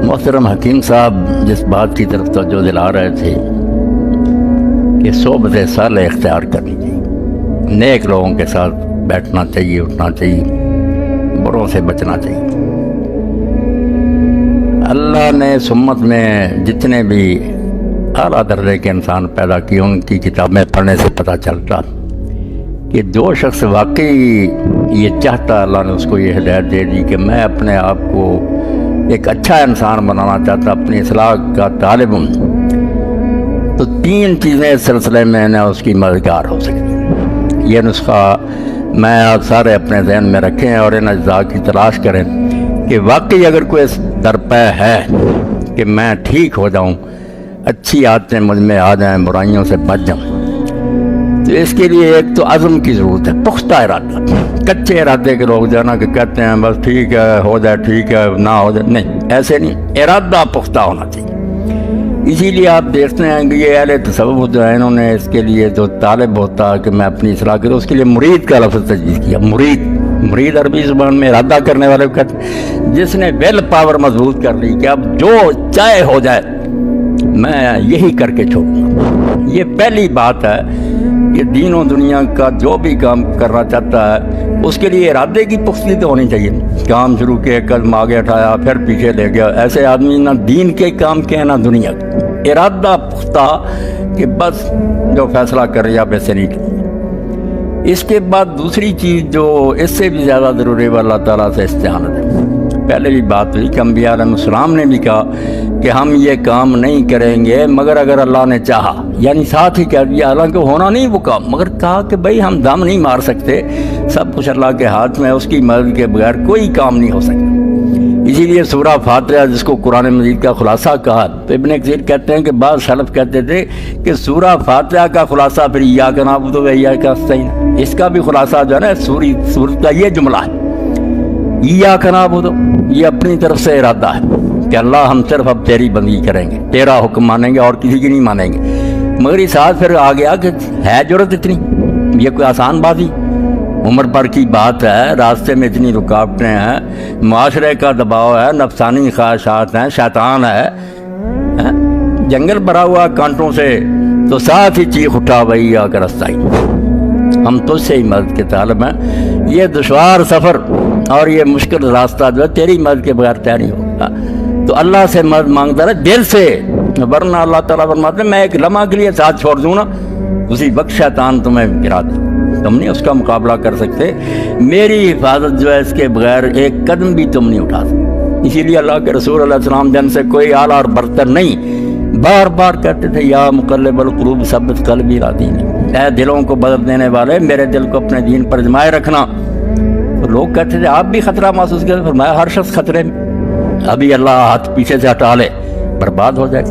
محترم حکیم صاحب جس بات کی طرف توجہ دلا رہے تھے کہ صحبت صالح اختیار کرنی چاہیے، نیک لوگوں کے ساتھ بیٹھنا چاہیے، اٹھنا چاہیے، بروں سے بچنا چاہیے۔ اللہ نے اس امت میں جتنے بھی اعلیٰ درجے کے انسان پیدا کیے ان کی کتابیں پڑھنے سے پتہ چلتا کہ جو شخص واقعی یہ چاہتا، اللہ نے اس کو یہ ہدایت دے دی کہ میں اپنے آپ کو ایک اچھا انسان بنانا چاہتا، اپنی اصلاح کا طالب ہوں، تو 3 چیزیں اس سلسلے میں نہ اس کی مددگار ہو سکتی۔ یہ نسخہ میں آپ سارے اپنے ذہن میں رکھیں اور ان اجزاء کی تلاش کریں کہ واقعی اگر کوئی درپے ہے کہ میں ٹھیک ہو جاؤں، اچھی عادتیں مجھ میں آ جائیں، برائیوں سے بچ جاؤں، تو اس کے لیے ایک تو عزم کی ضرورت ہے، پختہ ارادہ۔ کچے ارادے کے لوگ جو ہے نا کہ کہتے ہیں بس ٹھیک ہے، ہو جائے ٹھیک ہے، نہ ہو جائے، نہیں، ایسے نہیں، ارادہ پختہ ہونا چاہیے۔ اسی لیے آپ دیکھتے ہیں کہ یہ اہل تصوف جو ہے انہوں نے اس کے لیے جو طالب ہوتا ہے کہ میں اپنی اصلاح کروں، اس کے لیے مرید کا لفظ تجویز کیا۔ مرید عربی زبان میں ارادہ کرنے والے کو کہتے ہیں جس نے ویل پاور مضبوط کر لی کہ اب جو چاہے ہو جائے میں یہی کر کے چھوڑوں گا۔ یہ پہلی بات ہے کہ دین و دنیا کا جو بھی کام کرنا چاہتا ہے اس کے لیے ارادے کی پختگی تو ہونی چاہیے۔ کام شروع کیا، قدم آگے اٹھایا، پھر پیچھے لے گیا، ایسے آدمی نہ دین کے کام کے نہ دنیا کے۔ ارادہ پختہ کہ بس جو فیصلہ کر رہی آپ ایسے نہیں کریں۔ اس کے بعد دوسری چیز جو اس سے بھی زیادہ ضروری ہے اللہ تعالیٰ سے استعانت ہے۔ پہلے بھی بات ہوئی کہ انبیاء علیہ السلام نے بھی کہا کہ ہم یہ کام نہیں کریں گے مگر اگر اللہ نے چاہا، یعنی ساتھ ہی کہہ دیا حالانکہ ہونا نہیں وہ کام، مگر کہا کہ بھئی ہم دم نہیں مار سکتے، سب کچھ اللہ کے ہاتھ میں، اس کی مدد کے بغیر کوئی کام نہیں ہو سکتا۔ اسی لیے سورہ فاتحہ جس کو قرآن مجید کا خلاصہ کہا، تو ابن کثیر کہتے ہیں کہ بعض سلف کہتے تھے کہ سورہ فاتحہ کا خلاصہ پھر ایاک نعبد و ایاک نستعین، اس کا بھی خلاصہ جو ہے نا سورت کا یہ جملہ ہے، ایاک نعبد، یہ اپنی طرف سے ارادہ ہے کہ اللہ ہم صرف اب تیری بندگی کریں گے، تیرا حکم مانیں گے اور کسی کی نہیں مانیں گے۔ مگر اس ساتھ پھر آ گیا کہ ہے ضرورت اتنی، یہ کوئی آسان بات ہی، عمر پر کی بات ہے، راستے میں اتنی رکاوٹیں ہیں، معاشرے کا دباؤ ہے، نفسانی خواہشات ہیں، شیطان ہے، جنگل بھرا ہوا کانٹوں سے، تو ساتھ ہی چیخ اٹھا وہی آ کر استعین، ہم تجھ سے ہی مدد کے طالب ہیں، یہ دشوار سفر اور یہ مشکل راستہ جو ہے تیری مدد کے بغیر طے نہیں ہوگا۔ تو اللہ سے مدد مانگتا رہے دل سے، ورنہ اللہ تعالیٰ فرماتے ہیں میں ایک لمحہ کے لیے ساتھ چھوڑ دوں نا، اسی وقت شیطان تمہیں گرا دے، تم نہیں اس کا مقابلہ کر سکتے، میری حفاظت جو ہے اس کے بغیر ایک قدم بھی تم نہیں اٹھا سکتے۔ اسی لیے اللہ کے رسول علیہ السلام جن سے کوئی اعلیٰ اور برتر نہیں، بار بار کہتے تھے یا مقلب القلوب ثبت قلبی علی دینک، اے دلوں کو بدل دینے والے میرے دل کو اپنے دین پر جمائے رکھنا۔ تو لوگ کہتے تھے آپ بھی خطرہ محسوس کرتے، فرمایا ہر شخص خطرے میں، ابھی اللہ ہاتھ پیچھے سے ہٹا لے برباد ہو جائے۔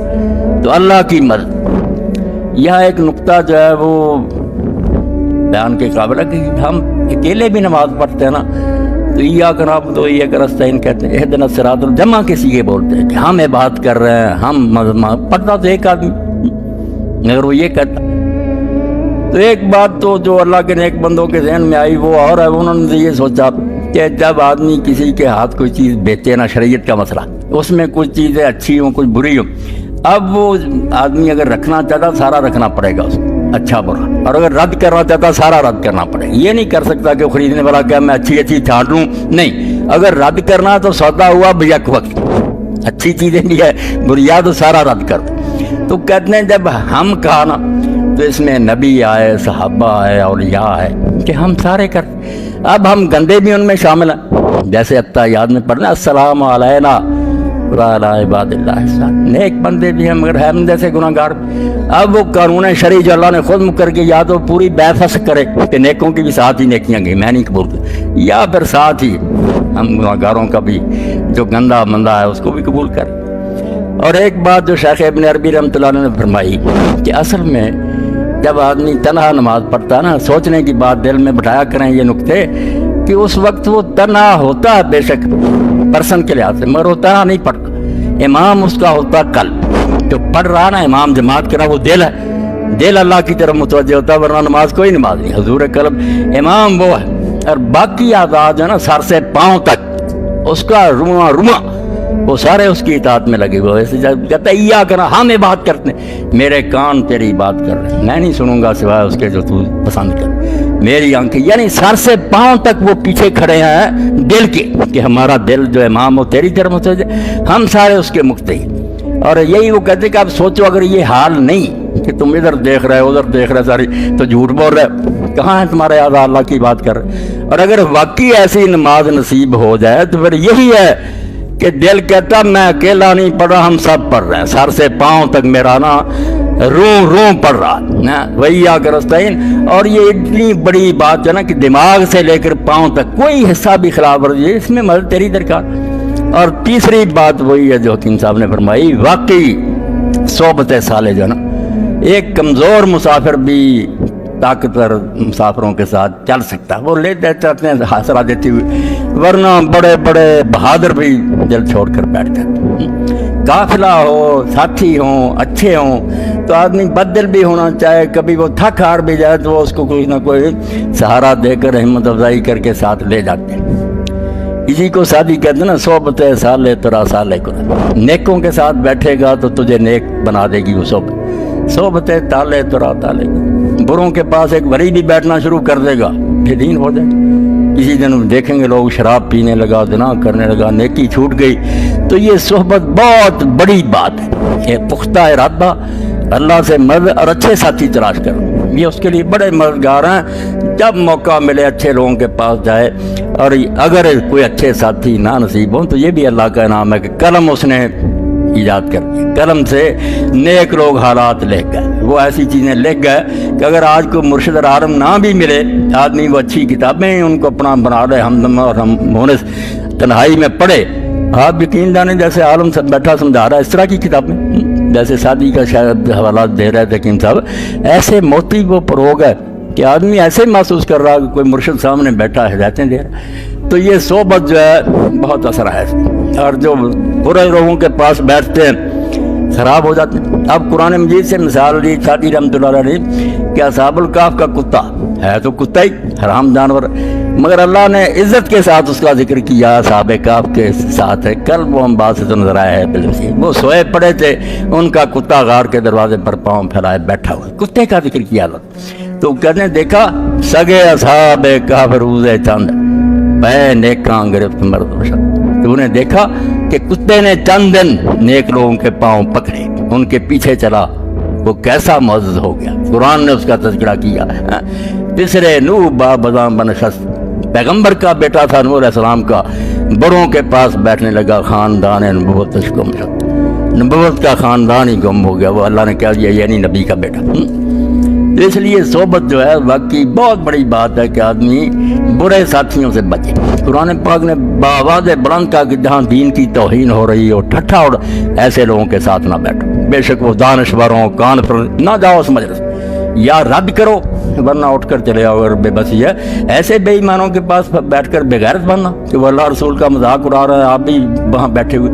تو اللہ کی مدد، یہاں ایک نقطہ جو ہے وہ بیان کے قابل ہے کہ ہم اکیلے بھی نماز پڑھتے ہیں نا، تو ایاک نعبد و ایاک نستعین کہتے ہیں، اہدنا الصراط الجمع کے سیغے بولتے ہیں کہ ہم عبادت کر رہے ہیں، ہم پڑھتا تو ایک آدمی، مگر وہ یہ کہتا۔ تو ایک بات تو جو اللہ کے نیک بندوں کے ذہن میں آئی وہ اور ہے، انہوں نے یہ سوچا کہ جب آدمی کسی کے ہاتھ کوئی چیز بیچے نا، شریعت کا مسئلہ، اس میں کچھ چیزیں اچھی ہوں کچھ بری ہوں، اب وہ آدمی اگر رکھنا چاہتا سارا رکھنا پڑے گا اس کو، اچھا برا، اور اگر رد کرنا چاہتا سارا رد کرنا پڑے گا۔ یہ نہیں کر سکتا کہ خریدنے والا کہ میں اچھی چھانٹ لوں، نہیں، اگر رد کرنا تو سودا ہوا بیک وقت، اچھی چیزیں بھی ہے بریا تو سارا رد کر دو۔ تو کہتے ہیں جب ہم کہا نا تو اس میں نبی آئے، صحابہ آئے، اولیاء آئے کہ ہم سارے کرتے، اب ہم گندے بھی ان میں شامل ہیں، جیسے التحیات میں پڑھنا السلام علینا وعلی عباد اللہ الصالحین، نیک بندے بھی ہیں مگر ہم جیسے گناہ گار۔ اب وہ قانون شرعی جو اللہ نے خود مقرر کی، یا تو پوری بے فسق کرے کہ نیکوں کی بھی ساتھ ہی نیکیاں گئی میں نہیں قبول کرتا، یا پھر ساتھ ہی ہم گناہ گاروں کا بھی جو گندا مندہ ہے اس کو بھی قبول کریں۔ اور ایک بات جو شیخ ابن عربی رحمۃ اللہ علیہ نے فرمائی کہ اصل میں جب آدمی تنہا نماز پڑھتا ہے نا، سوچنے کی بات دل میں بٹھایا کریں یہ نقطے کہ اس وقت وہ تنہا ہوتا ہے بے شک پرسن کے لحاظ سے، مگر وہ تنہا نہیں پڑھتا، امام اس کا ہوتا قلب، جو پڑھ رہا نا امام جماعت کرا وہ دل ہے، دل اللہ کی طرف متوجہ ہوتا ہے، ورنہ نماز کوئی نماز نہیں، حضور قلب امام وہ ہے، اور باقی اعضاء جو ہے نا سر سے پاؤں تک اس کا رواں وہ سارے اس کی اطاعت میں لگے ہوئے، کہتا ہے یا کرنا ہمیں بات کرتے ہیں، میرے کان تیری بات کر رہے ہیں، میں نہیں سنوں گا سوائے اس کے جو تو پسند کر، میری آنکھیں، یعنی سر سے پاؤں تک وہ پیچھے کھڑے ہیں دل کے، کہ ہمارا دل جو امام ہو تیری طرف متوجہ، ہم سارے اس کے مقتدی۔ اور یہی وہ کہتے کہ آپ سوچو اگر یہ حال نہیں کہ تم ادھر دیکھ رہے ادھر دیکھ رہے ساری تو جھوٹ بول رہے، کہاں ہے تمہارے آدھا اللہ کی بات کر رہے؟ اور اگر واقعی ایسی نماز نصیب ہو جائے تو پھر یہی ہے کہ دل کہتا میں اکیلا نہیں پڑھ رہا، ہم سب پڑھ رہے ہیں، سر سے پاؤں تک میرا نا روح پڑھ رہا، وہی آ کر رستعین۔ اور یہ اتنی بڑی بات ہے نا کہ دماغ سے لے کر پاؤں تک کوئی حصہ بھی خلاف ورزی ہے، اس میں مدد تیری درکار۔ اور تیسری بات وہی ہے جو حکیم صاحب نے فرمائی، واقعی صحبت صالح جو ہے نا، ایک کمزور مسافر بھی طاقتور مسافروں کے ساتھ چل سکتا ہے، وہ لیتے چلتے ہیں حاصلہ دیتی ہوئی، ورنہ بڑے بڑے بہادر بھی دل چھوڑ کر بیٹھ جاتے ہیں۔ قافلہ ہو، ساتھی ہوں، اچھے ہوں تو آدمی بدل بھی ہونا چاہے، کبھی وہ تھک ہار بھی جائے تو وہ اس کو کوئی نہ کوئی سہارا دے کر ہمت افزائی کر کے ساتھ لے جاتے ہیں۔ اسی کو سادی کہتے ہیں نا، صحبت صالح ترا صالح کو، نیکوں کے ساتھ بیٹھے گا تو تجھے نیک بنا دے گی وہ صحبت تالے ترا تالے کو۔ بروں کے پاس ایک ولی بھی بیٹھنا شروع کر دے گا، بے دین ہو جائے۔ کسی دن دیکھیں گے لوگ شراب پینے لگا، زنا کرنے لگا، نیکی چھوٹ گئی، تو یہ صحبت بہت بڑی بات ہے۔ یہ پختہ ارادہ، اللہ سے مدد اور اچھے ساتھی تلاش کرو، یہ اس کے لیے بڑے مددگار ہیں۔ جب موقع ملے اچھے لوگوں کے پاس جائے، اور اگر کوئی اچھے ساتھی نہ نصیب ہوں تو یہ بھی اللہ کا انعام ہے کہ قلم اس نے ایجاد کر دی، قلم سے نیک لوگ حالات لکھ گئے، وہ ایسی چیزیں لکھ گئے کہ اگر آج کوئی مرشد اور عالم نہ بھی ملے، آدمی وہ اچھی کتابیں ان کو اپنا بنا لے، ہمدم اور ہم مونس تنہائی میں پڑھے، آپ یقین جانے جیسے عالم سب بیٹھا سمجھا رہا ہے اس طرح کی کتابیں، جیسے شادی کا شاید حوالہ دے رہے تھے حکیم صاحب، ایسے موتی وہ پروگ ہے کہ آدمی ایسے محسوس کر رہا کہ کوئی مرشد سامنے بیٹھا ہدایتیں دے رہا۔ تو یہ صحبت جو ہے بہت اثر ہے، اور جو برے لوگوں کے پاس بیٹھتے ہیں خراب ہو جاتے ہیں۔ اب قرآن مجید سے مثال لی شادی رحمۃ اللہ علیہ کہ اصحاب الکہف کا کتا ہے تو کتا ہی حرام جانور، مگر اللہ نے عزت کے ساتھ اس کا ذکر کیا، اصحاب کہف کے ساتھ ہے، کل وہ ہم بات سے تو نظر آیا ہے بالکل، وہ سوئے پڑے تھے، ان کا کتا غار کے دروازے پر پاؤں پھیلائے بیٹھا ہوا، کتے کا ذکر کیا اللہ۔ تو کہتے ہیں دیکھا سگے اصحاب کہف روز چند بے نیکاں گرفت مرد و شد، تو انہیں دیکھا کہ کتے نے چند دن نیک لوگوں کے پاؤں پکڑے، ان کے پیچھے چلا، وہ کیسا معزز ہو گیا، قرآن نے اس کا تذکرہ کیا۔ تیسرے نوح با بزاں بنشست، پیغمبر کا بیٹا تھا نوح علیہ السلام کا، بڑوں کے پاس بیٹھنے لگا، خاندان نبوت گم شد، نبوت کا خاندان ہی گم ہو گیا، وہ اللہ نے کہہ دیا یعنی نبی کا بیٹا۔ اس لیے صحبت جو ہے واقعی بہت بڑی بات ہے کہ آدمی برے ساتھیوں سے بچے۔ قرآن پاک نے بآواز بلند کہا کہ جہاں دین کی توہین ہو رہی ہو، ٹھٹھا اڑ، ایسے لوگوں کے ساتھ نہ بیٹھو، بے شک وہ دانشور ہوں، کانفرنس نہ جاؤ اس مجلس، یا رد کرو ورنہ اٹھ کر چلے آؤ۔ اگر بے بسی ہے ایسے بے ایمانوں کے پاس بیٹھ کر بے غیرت بننا کہ وہ اللہ رسول کا مذاق اڑا رہا ہے، آپ بھی وہاں بیٹھے ہوئے۔